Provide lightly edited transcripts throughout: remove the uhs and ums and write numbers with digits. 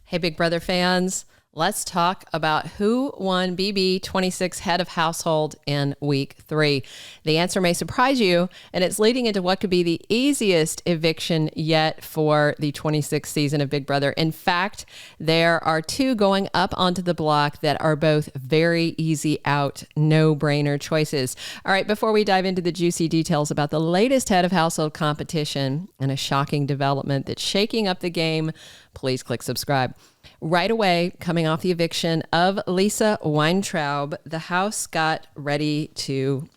Hey, Big Brother fans, let's talk about who won BB26 head of household in week 3. The answer may surprise you, and it's leading into what could be the easiest eviction yet for the 26th season of Big Brother. In fact, there are two going up onto the block that are both very easy out, no-brainer choices. All right, before we dive into the juicy details about the latest head of household competition and a shocking development that's shaking up the game, please click subscribe. Right away, coming off the eviction of Lisa Weintraub, the house got ready to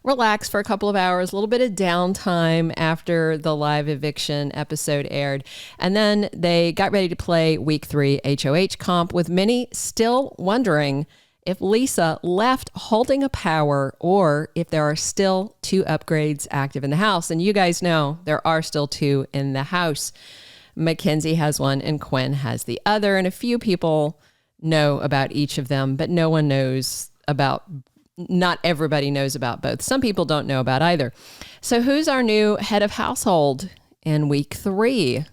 relax for a couple of hours, a little bit of downtime after the live eviction episode aired. And then they got ready to play week 3 HOH comp, with many still wondering if Lisa left holding a power or if there are still 2 upgrades active in the house. And you guys know there are still 2 in the house. Mackenzie has one and Quinn has the other, and a few people know about each of them, but not everybody knows about both. Some people don't know about either. So who's our new head of household in week 3?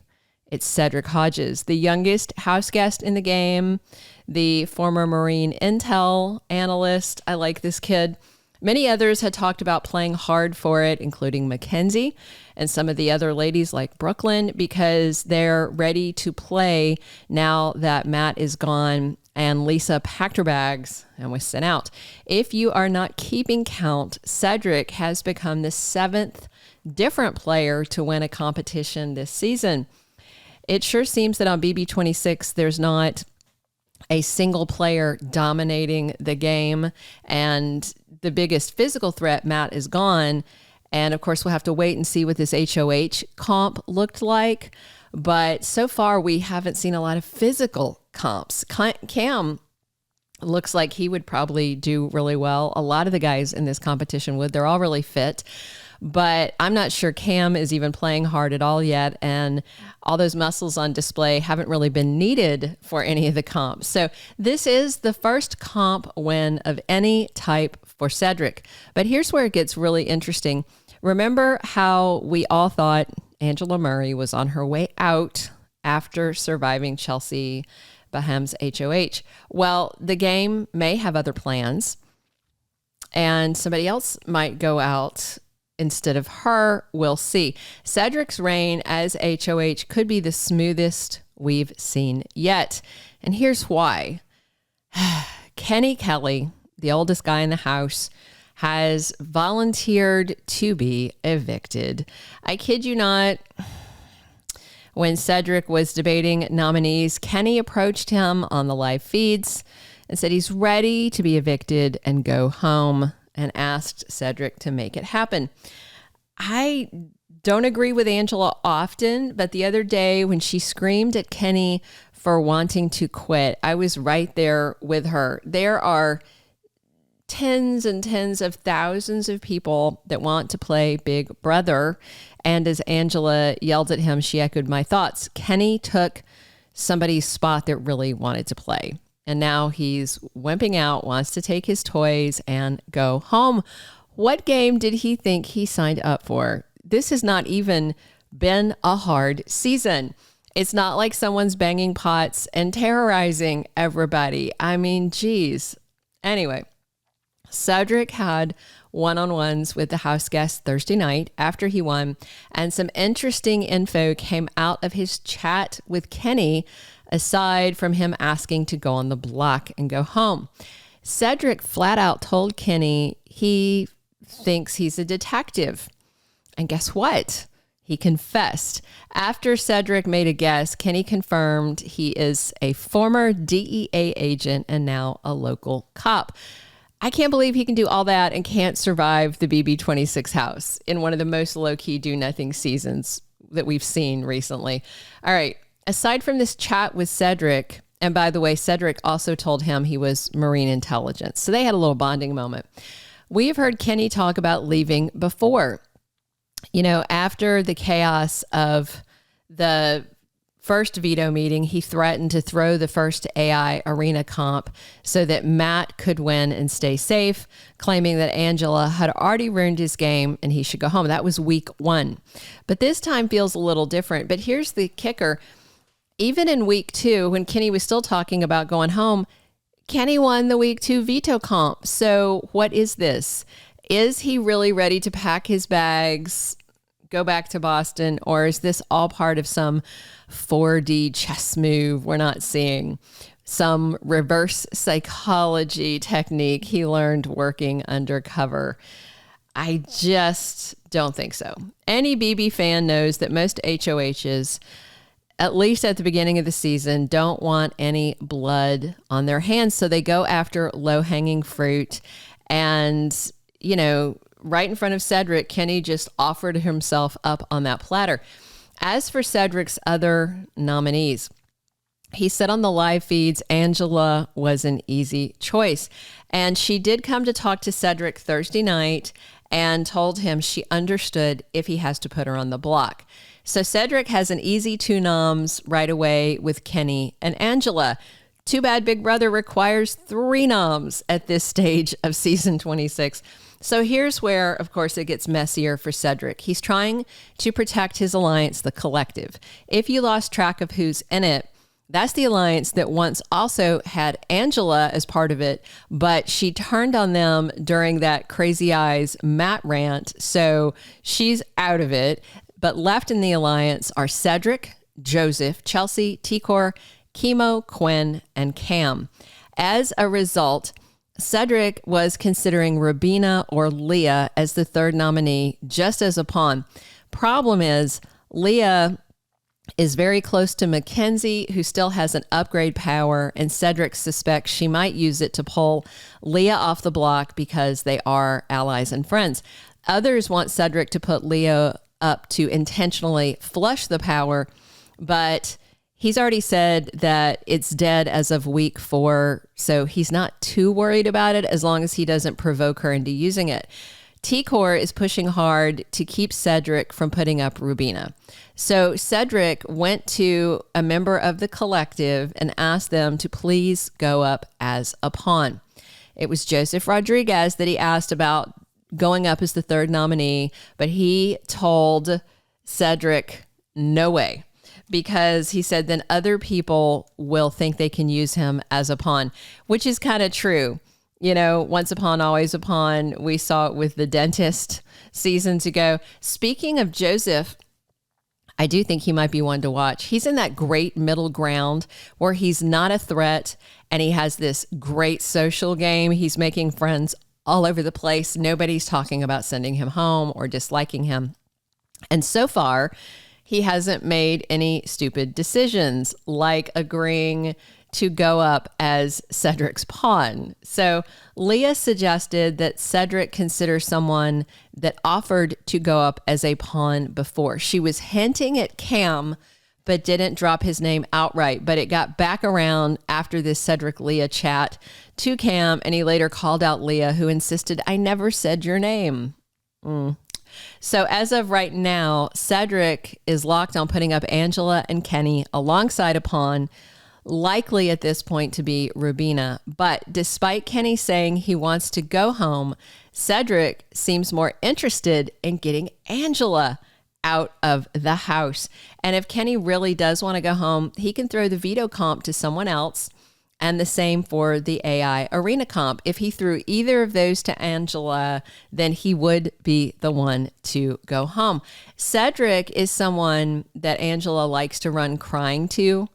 It's Cedric Hodges, the youngest house guest in the game, the former Marine Intel Analyst. I like this kid. Many others had talked about playing hard for it, including Mackenzie and some of the other ladies like Brooklyn, because they're ready to play now that Matt is gone and Lisa packed her bags and was sent out. If you are not keeping count, Cedric has become the 7th different player to win a competition this season. It sure seems that on BB26, there's not a single player dominating the game, and the biggest physical threat, Matt, is gone. And of course, we'll have to wait and see what this HOH comp looked like. But so far, we haven't seen a lot of physical comps. Cam looks like he would probably do really well. A lot of the guys in this competition would. They're all really fit. But I'm not sure Cam is even playing hard at all yet. And all those muscles on display haven't really been needed for any of the comps. So this is the first comp win of any type for Cedric. But here's where it gets really interesting. Remember how we all thought Angela Murray was on her way out after surviving Chelsea Baham's HOH? Well, the game may have other plans, and somebody else might go out instead of her. We'll see. Cedric's reign as HOH could be the smoothest we've seen yet. And here's why. Kenny Kelley, the oldest guy in the house, has volunteered to be evicted. I kid you not. When Cedric was debating nominees, Kenny approached him on the live feeds and said he's ready to be evicted and go home, and asked Cedric to make it happen. I don't agree with Angela often, but the other day when she screamed at Kenny for wanting to quit, I was right there with her. There are tens and tens of thousands of people that want to play Big Brother. And as Angela yelled at him, she echoed my thoughts. Kenny took somebody's spot that really wanted to play. And now he's wimping out, wants to take his toys and go home. What game did he think he signed up for? This has not even been a hard season. It's not like someone's banging pots and terrorizing everybody. I mean, geez. Anyway, Cedric had one-on-ones with the house guest Thursday night after he won, and some interesting info came out of his chat with Kenny, aside from him asking to go on the block and go home. Cedric flat out told Kenny he thinks he's a detective. And guess what? He confessed. After Cedric made a guess, Kenny confirmed he is a former DEA agent and now a local cop. I can't believe he can do all that and can't survive the BB26 house in one of the most low-key do-nothing seasons that we've seen recently. All right. Aside from this chat with Cedric, and by the way, Cedric also told him he was Marine Intelligence, so they had a little bonding moment. We have heard Kenny talk about leaving before. You know, after the chaos of the first veto meeting, he threatened to throw the first AI arena comp so that Matt could win and stay safe, claiming that Angela had already ruined his game and he should go home. That was week 1. But this time feels a little different. But here's the kicker. even in week 2, when Kenny was still talking about going home, Kenny won the week 2 veto comp. So what is this? Is he really ready to pack his bags, go back to Boston, or is this all part of some 4D chess move we're not seeing? Some reverse psychology technique he learned working undercover? I just don't think so. Any BB fan knows that most HOHs, at least at the beginning of the season, don't want any blood on their hands. So they go after low-hanging fruit. And, you know, right in front of Cedric, Kenny just offered himself up on that platter. As for Cedric's other nominees, he said on the live feeds, Angela was an easy choice. And she did come to talk to Cedric Thursday night and told him she understood if he has to put her on the block. So Cedric has an easy 2 noms right away with Kenny and Angela. Too bad Big Brother requires 3 noms at this stage of season 26. So here's where, of course, it gets messier for Cedric. He's trying to protect his alliance, the collective. If you lost track of who's in it, that's the alliance that once also had Angela as part of it, but she turned on them during that Crazy Eyes Matt rant. So she's out of it. But left in the alliance are Cedric, Joseph, Chelsea, Tikor, Chemo, Quinn, and Cam. As a result, Cedric was considering Rubina or Leah as the 3rd nominee, just as a pawn. Problem is, Leah is very close to Mackenzie, who still has an upgrade power, and Cedric suspects she might use it to pull Leah off the block because they are allies and friends. Others want Cedric to put Leah up to intentionally flush the power, but he's already said that it's dead as of week 4, so he's not too worried about it as long as he doesn't provoke her into using it. Tikor is pushing hard to keep Cedric from putting up Rubina. So Cedric went to a member of the collective and asked them to please go up as a pawn. It was Joseph Rodriguez that he asked about going up as the 3rd nominee, but he told Cedric, no way, because he said then other people will think they can use him as a pawn, which is kind of true. You know, once a pawn, always a pawn. We saw it with the dentist seasons ago. Speaking of Joseph, I do think he might be one to watch. He's in that great middle ground where he's not a threat and he has this great social game. He's making friends all over the place. Nobody's talking about sending him home or disliking him. And so far, he hasn't made any stupid decisions like agreeing to go up as Cedric's pawn. So Leah suggested that Cedric consider someone that offered to go up as a pawn before. She was hinting at Cam, but didn't drop his name outright. But it got back around after this Cedric-Leah chat to Cam, and he later called out Leah, who insisted, I never said your name. So as of right now, Cedric is locked on putting up Angela and Kenny alongside a pawn, likely at this point to be Rubina. But despite Kenny saying he wants to go home, Cedric seems more interested in getting Angela out of the house. And if Kenny really does want to go home, he can throw the veto comp to someone else, and the same for the AI arena comp. If he threw either of those to Angela, then he would be the one to go home. Cedric is someone that Angela likes to run crying to,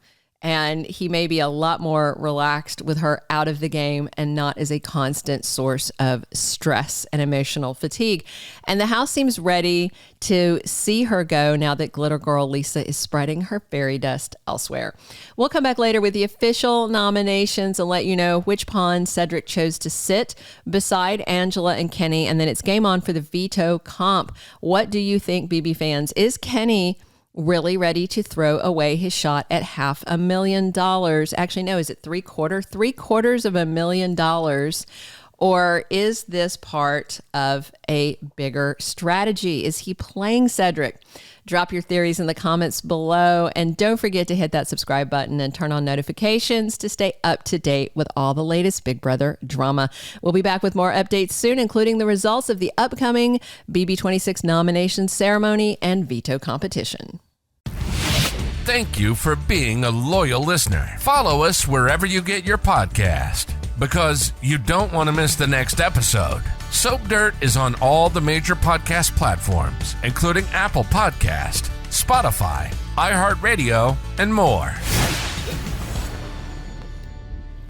and he may be a lot more relaxed with her out of the game and not as a constant source of stress and emotional fatigue. And the house seems ready to see her go now that Glitter Girl Lisa is spreading her fairy dust elsewhere. We'll come back later with the official nominations and let you know which pawn Cedric chose to sit beside Angela and Kenny. And then it's game on for the veto comp. What do you think, BB fans? Is Kenny really ready to throw away his shot at $500,000? Actually, no, is it $750,000? Or is this part of a bigger strategy? Is he playing Cedric? Drop your theories in the comments below. And don't forget to hit that subscribe button and turn on notifications to stay up to date with all the latest Big Brother drama. We'll be back with more updates soon, including the results of the upcoming BB26 nomination ceremony and veto competition. Thank you for being a loyal listener. Follow us wherever you get your podcast, because you don't want to miss the next episode. Soap Dirt is on all the major podcast platforms, including Apple Podcast, Spotify, iHeartRadio, and more.